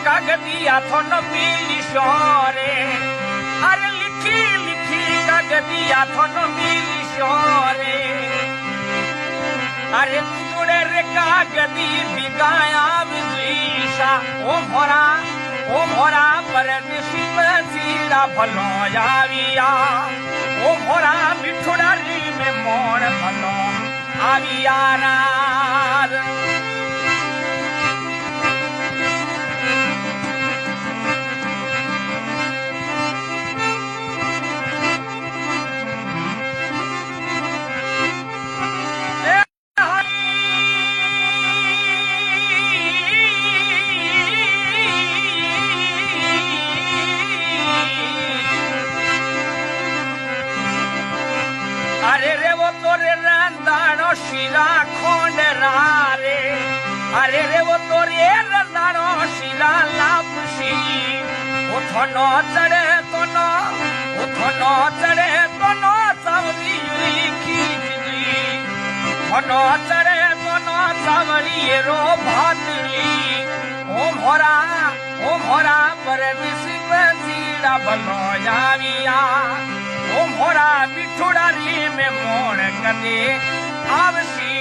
કાગદિયા થોનો મિલિશો રે અરે લીખી લીખી કાગદિયા થોનો મિલિશો રે અરે જોડે રે કાગદી બિગાયા વિશા ઓ મોરા પરદેશી પસીડા ભલો આવ્યા ઓ મોરા મીઠુડારી મે મોણ ભલો આવ્યા રાર अरे रे वो तोरे रंदानो शिला खोंडरा रे अरे रे वो तोरे रंदानो शिला लापशी वो थोनो चढ़े तो नो सावली खींचली थोनो चढ़े तो नो सावली रो भातली ओ मोरा पर सीड़ा भलो जाविया ओ मोरा मिठुडारी में मोण कदे आवसी